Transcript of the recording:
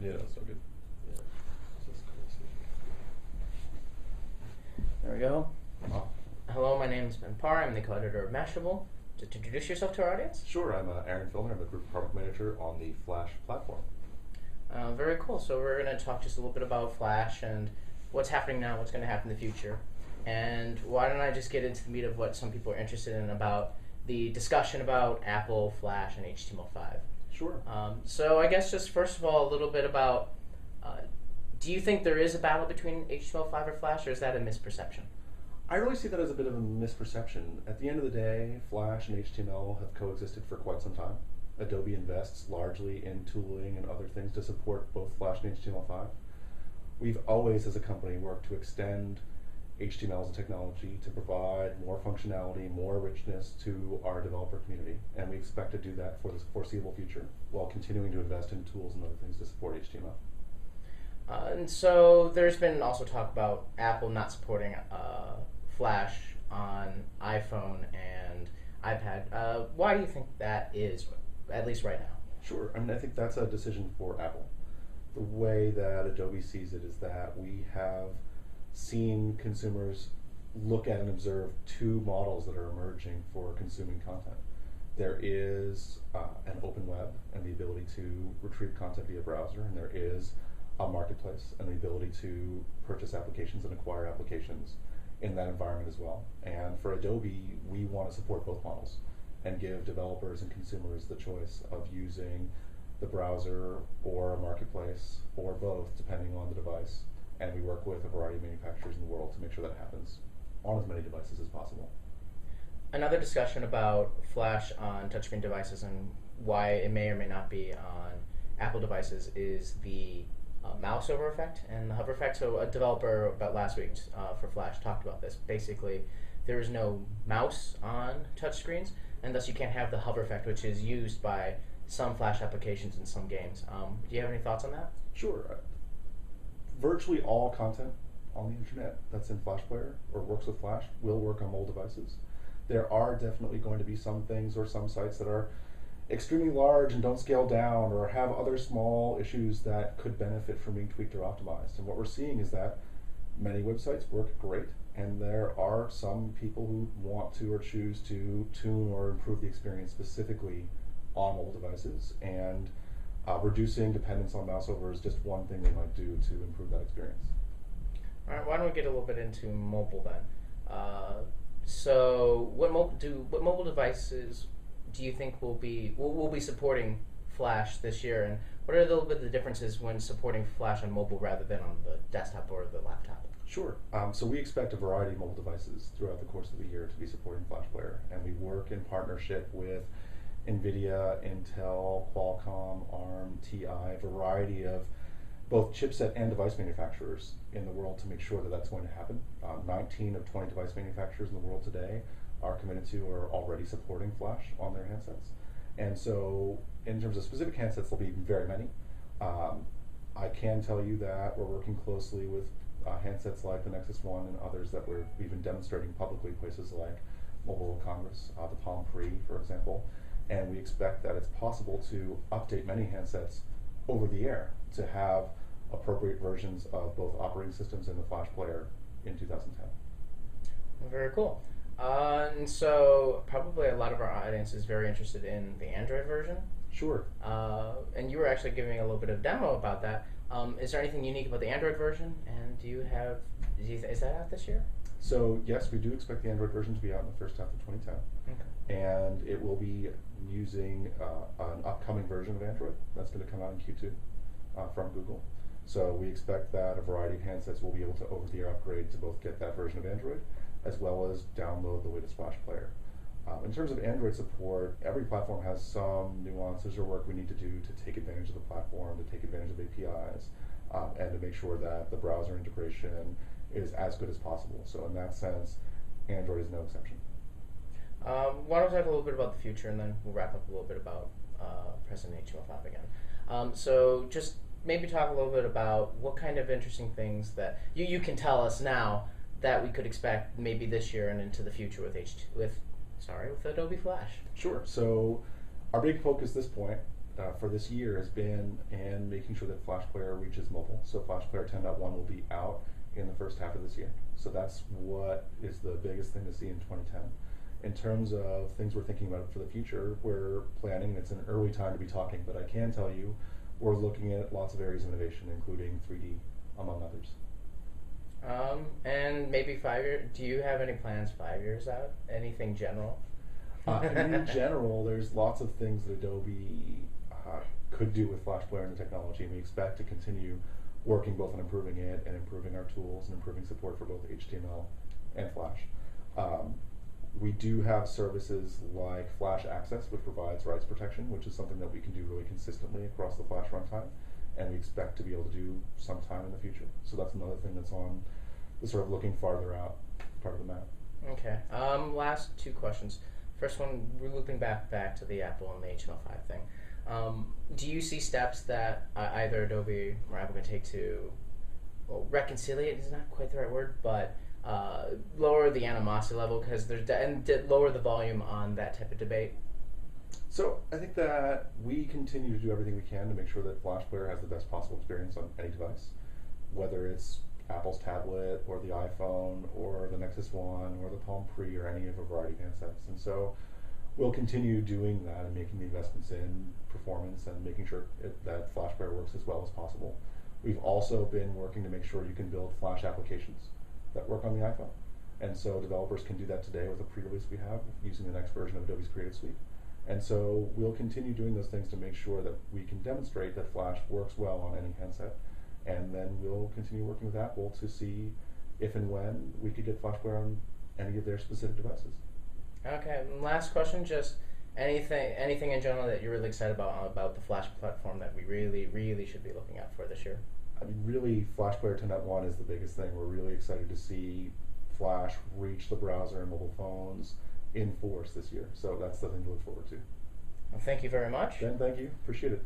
Yeah, that's so good. Yeah. This is crazy. There we go. Wow. Hello, my name is Ben Parr. I'm the co-editor of Mashable. Just introduce yourself to our audience. Sure, I'm Aaron Filner. I'm a group product manager on the Flash platform. Very cool. So we're going to talk just a little bit about Flash and what's happening now, what's going to happen in the future. And why don't I just get into the meat of what some people are interested in about the discussion about Apple, Flash, and HTML5. Sure. So I guess just first of all, a little bit about, do you think there is a battle between HTML5 or Flash, or is that a misperception? I really see that as a bit of a misperception. At the end of the day, Flash and HTML have coexisted for quite some time. Adobe invests largely in tooling and other things to support both Flash and HTML5. We've always, as a company, worked to extend HTML as a technology to provide more functionality, more richness to our developer community, and we expect to do that for the foreseeable future while continuing to invest in tools and other things to support HTML. And so there's been also talk about Apple not supporting Flash on iPhone and iPad. Why do you think that is, at least right now? Sure. I mean, I think that's a decision for Apple. The way that Adobe sees it is that we have seen consumers look at and observe two models that are emerging for consuming content. There is an open web and the ability to retrieve content via browser, and there is a marketplace and the ability to purchase applications and acquire applications in that environment as well. And for Adobe, we want to support both models and give developers and consumers the choice of using the browser or a marketplace or both, depending on the device. And we work with a variety of manufacturers in the world to make sure that happens on as many devices as possible. Another discussion about Flash on touchscreen devices and why it may or may not be on Apple devices is the mouse over effect and the hover effect. So a developer about last week for Flash talked about this. Basically, there is no mouse on touchscreens, and thus you can't have the hover effect, which is used by some Flash applications in some games. Do you have any thoughts on that? Sure. Virtually all content on the internet that's in Flash Player or works with Flash will work on mobile devices. There are definitely going to be some things or some sites that are extremely large and don't scale down or have other small issues that could benefit from being tweaked or optimized. And what we're seeing is that many websites work great, and there are some people who want to or choose to tune or improve the experience specifically on mobile devices, and reducing dependence on mouse over is just one thing they might do to improve that experience. All right, why don't we get a little bit into mobile then? So what mobile devices do you think will be supporting Flash this year, and what are a little bit of the differences when supporting Flash on mobile rather than on the desktop or the laptop? Sure. So we expect a variety of mobile devices throughout the course of the year to be supporting Flash Player, and we work in partnership with NVIDIA, Intel, Qualcomm, ARM, TI, a variety of both chipset and device manufacturers in the world to make sure that that's going to happen. 19 of 20 device manufacturers in the world today are committed to or already supporting Flash on their handsets. And so in terms of specific handsets, there'll be very many. I can tell you that we're working closely with handsets like the Nexus One and others that we've been demonstrating publicly, places like Mobile World Congress, the Palm Pre, for example. And we expect that it's possible to update many handsets over the air to have appropriate versions of both operating systems and the Flash Player in 2010. Very cool. And so probably a lot of our audience is very interested in the Android version. Sure. And you were actually giving a little bit of demo about that. Is there anything unique about the Android version? And is that out this year? So yes, we do expect the Android version to be out in the first half of 2010. Okay. And it will be using an upcoming version of Android that's going to come out in Q2 from Google. So we expect that a variety of handsets will be able to over-the-air upgrade to both get that version of Android as well as download the latest Flash Player. In terms of Android support, every platform has some nuances or work we need to do to take advantage of the platform, to take advantage of APIs, and to make sure that the browser integration is as good as possible. So in that sense, Android is no exception. Why don't we talk a little bit about the future, and then we'll wrap up a little bit about President HTML5 again. So just maybe talk a little bit about what kind of interesting things that you can tell us now that we could expect maybe this year and into the future with Adobe Flash. Sure. So our big focus at this point for this year has been in making sure that Flash Player reaches mobile. So Flash Player 10.1 will be out in the first half of this year. So that's what is the biggest thing to see in 2010. In terms of things we're thinking about for the future, we're planning, and it's an early time to be talking, but I can tell you we're looking at lots of areas of innovation, including 3D, among others. And maybe 5 years. Do you have any plans 5 years out? Anything general? In general, there's lots of things that Adobe could do with Flash Player and the technology, and we expect to continue working both on improving it and improving our tools and improving support for both HTML and Flash. We do have services like Flash Access, which provides rights protection, which is something that we can do really consistently across the Flash runtime, and we expect to be able to do sometime in the future. So that's another thing that's on the sort of looking farther out part of the map. Okay. Last two questions. First one, we're looping back to the Apple and the HTML5 thing. Do you see steps that either Adobe or Apple can take to, well, reconciliate is not quite the right word, but lower the animosity level, because there's and lower the volume on that type of debate? So I think that we continue to do everything we can to make sure that Flash Player has the best possible experience on any device, whether it's Apple's tablet or the iPhone or the Nexus One or the Palm Pre or any of a variety of handsets. And so we'll continue doing that and making the investments in performance and making sure that Flash Player works as well as possible. We've also been working to make sure you can build Flash applications that work on the iPhone. And so developers can do that today with a pre-release we have using the next version of Adobe's Creative Suite. And so we'll continue doing those things to make sure that we can demonstrate that Flash works well on any handset. And then we'll continue working with Apple to see if and when we could get Flash Player on any of their specific devices. Okay, and last question, just anything in general that you're really excited about the Flash platform that we really should be looking out for this year? I mean, really, Flash Player 10.1 is the biggest thing. We're really excited to see Flash reach the browser and mobile phones in force this year. So that's the thing to look forward to. Well, thank you very much. Ben, thank you. Appreciate it.